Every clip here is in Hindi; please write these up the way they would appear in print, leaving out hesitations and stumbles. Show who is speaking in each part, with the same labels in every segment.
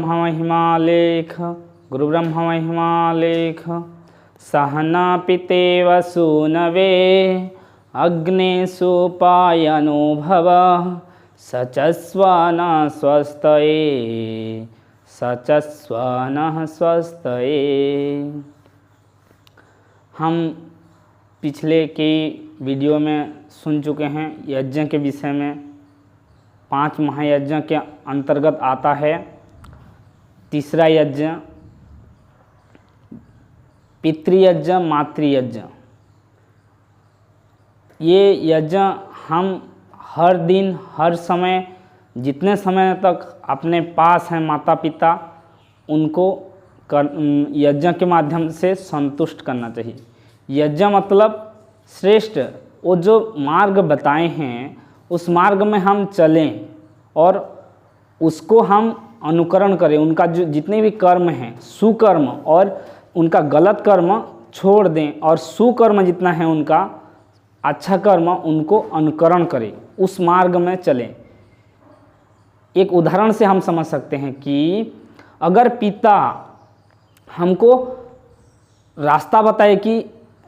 Speaker 1: महिमालेख गुरु ब्रह्मा महिमालेख सहना पितेव सूनवे अग्ने सुपायनो भव सचस्वन स्वस्तये सचस्वन स्वस्तये। हम पिछले की वीडियो में सुन चुके हैं यज्ञ के विषय में। 5 महायज्ञ के अंतर्गत आता है तीसरा यज्ञ पितृयज्ञ मातृयज्ञ। ये यज्ञ हम हर दिन हर समय जितने समय तक अपने पास हैं माता पिता उनको यज्ञ के माध्यम से संतुष्ट करना चाहिए। यज्ञ मतलब श्रेष्ठ, वो जो मार्ग बताए हैं उस मार्ग में हम चलें और उसको हम अनुकरण करें। उनका जो जितने भी कर्म हैं सुकर्म और उनका गलत कर्म छोड़ दें और सुकर्म जितना है उनका अच्छा कर्म उनको अनुकरण करें, उस मार्ग में चलें। एक उदाहरण से हम समझ सकते हैं कि अगर पिता हमको रास्ता बताए कि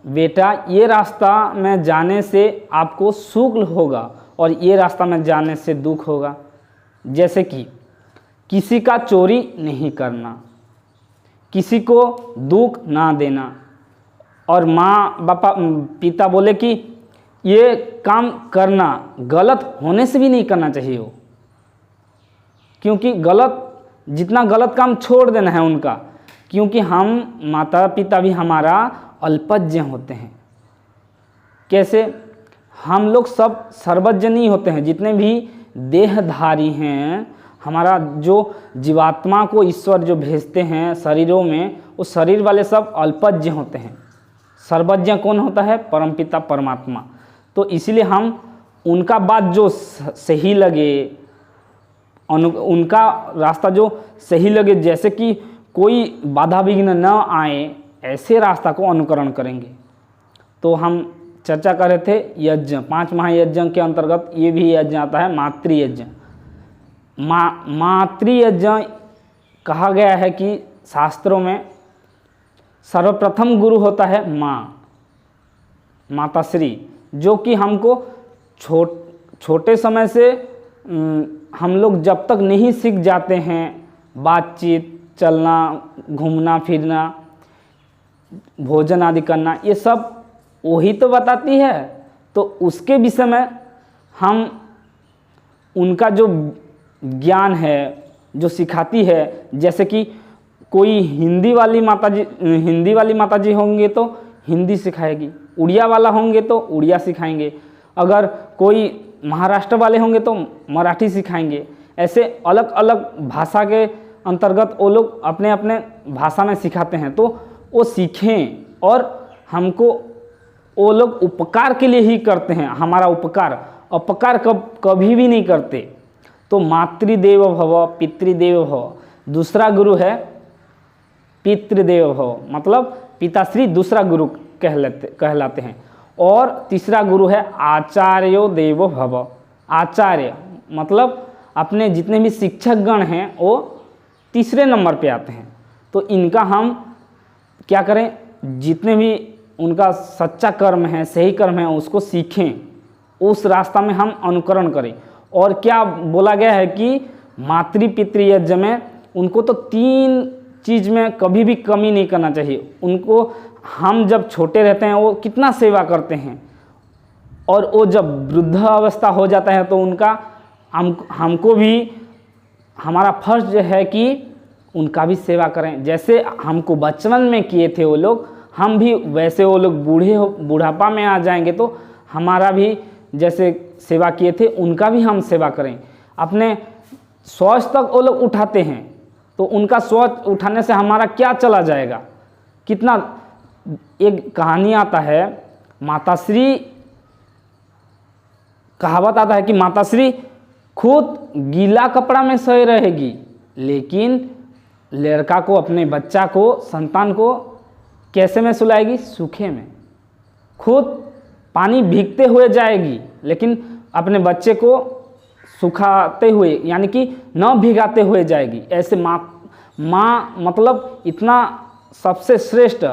Speaker 1: बेटा ये रास्ता में जाने से आपको सुख होगा और ये रास्ता में जाने से दुख होगा, जैसे कि किसी का चोरी नहीं करना, किसी को दुख ना देना, और माँ बापा पिता बोले कि ये काम करना गलत होने से भी नहीं करना चाहिए हो, क्योंकि जितना गलत काम छोड़ देना है उनका, क्योंकि हम माता पिता भी हमारा अल्पज्ञ होते हैं। कैसे? हम लोग सब सर्वज्ञ नहीं होते हैं। जितने भी देहधारी हैं, हमारा जो जीवात्मा को ईश्वर जो भेजते हैं शरीरों में, वो शरीर वाले सब अल्पज्ञ होते हैं। सर्वज्ञ कौन होता है? परमपिता परमात्मा। तो इसीलिए हम उनका बात जो सही लगे, उनका रास्ता जो सही लगे, जैसे कि कोई बाधा विघ्न न आए, ऐसे रास्ता को अनुकरण करेंगे। तो हम चर्चा कर रहे थे यज्ञ, 5 महायज्ञ के अंतर्गत ये भी यज्ञ आता है मातृयज्ञ। मातृयज्ञ कहा गया है कि शास्त्रों में सर्वप्रथम गुरु होता है माताश्री, जो कि हमको छोटे समय से हम लोग जब तक नहीं सीख जाते हैं बातचीत, चलना, घूमना फिरना, भोजन आदि करना, ये सब वही तो बताती है। तो उसके विषय में हम उनका जो ज्ञान है जो सिखाती है, जैसे कि कोई हिंदी वाली माताजी होंगे तो हिंदी सिखाएगी, उड़िया वाला होंगे तो उड़िया सिखाएंगे, अगर कोई महाराष्ट्र वाले होंगे तो मराठी सिखाएंगे। ऐसे अलग अलग भाषा के अंतर्गत वो लोग अपने अपने भाषा में सिखाते हैं। तो वो सीखें, और हमको वो लोग उपकार के लिए ही करते हैं, हमारा अपकार कभी भी नहीं करते। तो मातृदेव भव पितृदेव भव, दूसरा गुरु है पितृदेव भव, मतलब पिताश्री दूसरा गुरु कहलाते हैं। और तीसरा गुरु है आचार्यो देवो भव। आचार्य मतलब अपने जितने भी शिक्षक गण हैं वो तीसरे नंबर पे आते हैं। तो इनका हम क्या करें, जितने भी उनका सच्चा कर्म है, सही कर्म है, उसको सीखें, उस रास्ता में हम अनुकरण करें। और क्या बोला गया है कि मातृ पितृयज्ञ में उनको तो 3 चीज़ में कभी भी कमी नहीं करना चाहिए। उनको हम जब छोटे रहते हैं वो कितना सेवा करते हैं, और वो जब वृद्ध अवस्था हो जाता है तो उनका हमको भी हमारा फर्ज है कि उनका भी सेवा करें। जैसे हमको बचपन में किए थे वो लोग, हम भी वैसे वो लोग बुढ़ापा में आ जाएंगे तो हमारा भी जैसे सेवा किए थे उनका भी हम सेवा करें। अपने शौच तक वो लोग उठाते हैं, तो उनका शौच उठाने से हमारा क्या चला जाएगा, कितना। एक कहानी आता है, माताश्री, कहावत आता है कि माताश्री खुद गीला कपड़ा में सोए रहेगी, लेकिन लड़का को, अपने बच्चा को, संतान को कैसे में सुलाएगी? सूखे में। खुद पानी भीगते हुए जाएगी, लेकिन अपने बच्चे को सुखाते हुए, यानी कि न भिगाते हुए जाएगी। ऐसे माँ मतलब इतना सबसे श्रेष्ठ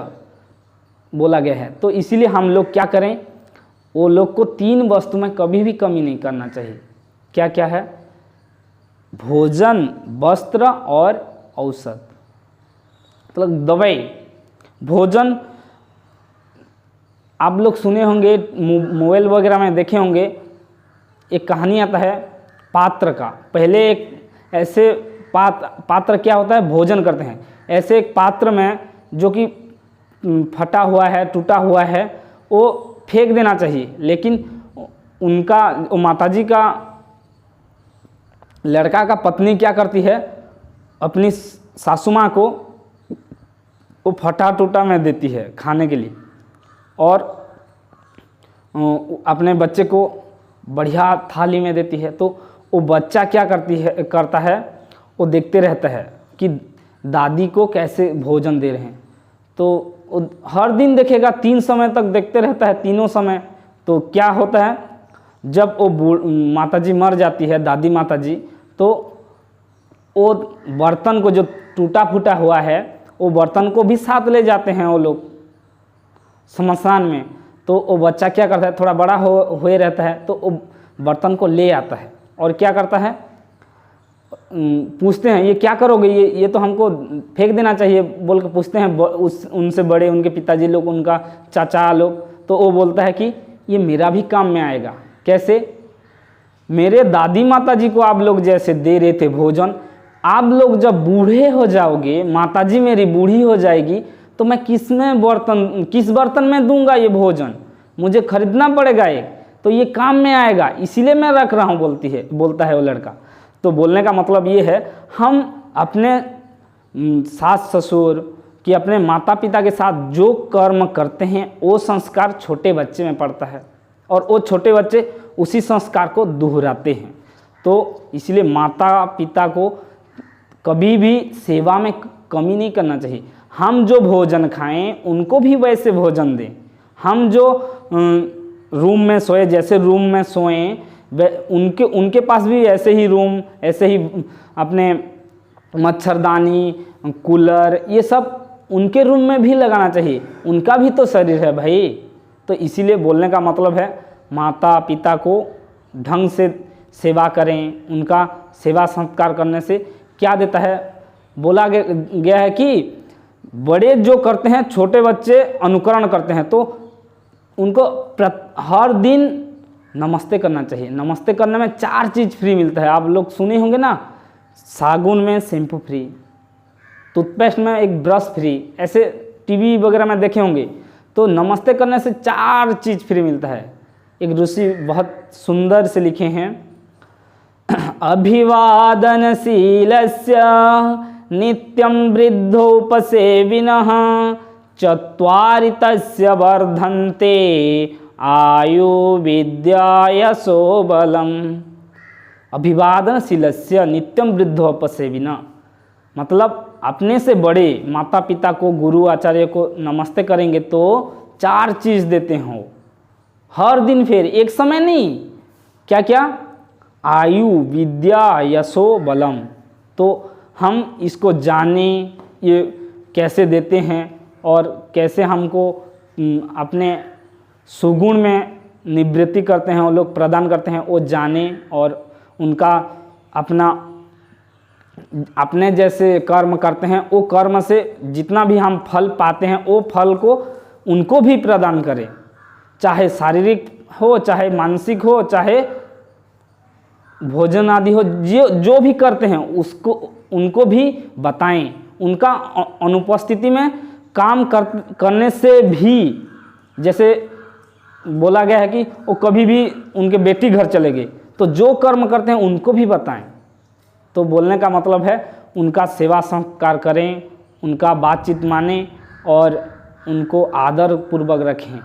Speaker 1: बोला गया है। तो इसीलिए हम लोग क्या करें, वो लोग को 3 वस्तु में कभी भी कमी नहीं करना चाहिए। क्या क्या है? भोजन, वस्त्र और औषध, मतलब दवाई। भोजन आप लोग सुने होंगे, मोबाइल वगैरह में देखे होंगे, एक कहानी आता है पात्र का। पहले एक ऐसे पात्र क्या होता है, भोजन करते हैं। ऐसे एक पात्र में जो कि फटा हुआ है, टूटा हुआ है, वो फेंक देना चाहिए। लेकिन उनका माताजी का लड़का का पत्नी क्या करती है, अपनी सासू माँ को वो फटा टूटा में देती है खाने के लिए, और अपने बच्चे को बढ़िया थाली में देती है। तो वो बच्चा क्या करता है, वो देखते रहता है कि दादी को कैसे भोजन दे रहे हैं। तो हर दिन देखेगा, 3 समय तक देखते रहता है, तीनों समय। तो क्या होता है, जब वो माताजी मर जाती है, दादी माताजी, तो वो बर्तन को जो टूटा फूटा हुआ है, वो बर्तन को भी साथ ले जाते हैं वो लोग शमशान में। तो वो बच्चा क्या करता है, थोड़ा बड़ा हुए रहता है, तो वो बर्तन को ले आता है और क्या करता है, पूछते हैं ये क्या करोगे, ये तो हमको फेंक देना चाहिए बोल के पूछते हैं उनसे बड़े, उनके पिताजी लोग, उनका चाचा लोग। तो वो बोलता है कि ये मेरा भी काम में आएगा। कैसे? मेरे दादी माताजी को आप लोग जैसे दे रहे थे भोजन, आप लोग जब बूढ़े हो जाओगे, माताजी मेरी बूढ़ी हो जाएगी, तो मैं किस बर्तन में दूंगा ये भोजन, मुझे खरीदना पड़ेगा एक, तो ये काम में आएगा, इसीलिए मैं रख रहा हूँ, बोलता है वो लड़का। तो बोलने का मतलब ये है, हम अपने सास ससुर कि अपने माता पिता के साथ जो कर्म करते हैं, वो संस्कार छोटे बच्चे में पड़ता है, और वो छोटे बच्चे उसी संस्कार को दोहराते हैं। तो इसलिए माता पिता को कभी भी सेवा में कमी नहीं करना चाहिए। हम जो भोजन खाएं, उनको भी वैसे भोजन दें। हम जो रूम में सोए, जैसे रूम में सोएं, उनके पास भी ऐसे ही रूम, ऐसे ही अपने मच्छरदानी, कूलर, ये सब उनके रूम में भी लगाना चाहिए। उनका भी तो शरीर है भाई। तो इसीलिए बोलने का मतलब है, माता पिता को ढंग से सेवा करें। उनका सेवा सत्कार करने से क्या देता है, बोला गया है कि बड़े जो करते हैं, छोटे बच्चे अनुकरण करते हैं। तो उनको हर दिन नमस्ते करना चाहिए। नमस्ते करने में 4 चीज़ फ्री मिलता है। आप लोग सुने होंगे ना, साबुन में शैम्पू फ्री, टूथपेस्ट में एक ब्रश फ्री, ऐसे टीवी वगैरह में देखे होंगे। तो नमस्ते करने से 4 चीज़ फ्री मिलता है। एक ऋषि बहुत सुंदर से लिखे हैं, अभिवादनशीलस्य नित्यं वृद्धोपसेविनः चत्वारि तस्य वर्धन्ते आयु विद्या यशो बलम। अभिवादनशीलस्य नित्यं वृद्धोपसेविनः, मतलब अपने से बड़े माता पिता को, गुरु आचार्य को नमस्ते करेंगे तो 4 चीज़ देते हो हर दिन। फिर एक समय नहीं, क्या क्या? आयु विद्या यशो बलम। तो हम इसको जानें, ये कैसे देते हैं और कैसे हमको अपने सुगुण में निवृत्ति करते हैं, वो लोग प्रदान करते हैं, वो जानें। और उनका अपने जैसे कर्म करते हैं, वो कर्म से जितना भी हम फल पाते हैं, वो फल को उनको भी प्रदान करें। चाहे शारीरिक हो, चाहे मानसिक हो, चाहे भोजन आदि हो, जो भी करते हैं उनको भी बताएं। उनका अनुपस्थिति में काम करने से भी, जैसे बोला गया है कि वो कभी भी उनके बेटी घर चले गए, तो जो कर्म करते हैं उनको भी बताएं। तो बोलने का मतलब है, उनका सेवा सत्कार करें, उनका बातचीत मानें और उनको आदर पूर्वक रखें।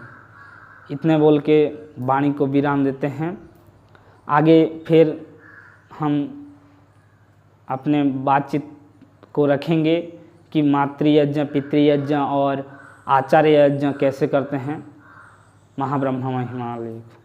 Speaker 1: इतने बोल के वाणी को विराम देते हैं। आगे फिर हम अपने बातचीत को रखेंगे कि मातृयज्ञ, पितृयज्ञ और आचार्य यज्ञ कैसे करते हैं। महाब्रह्म महिमा।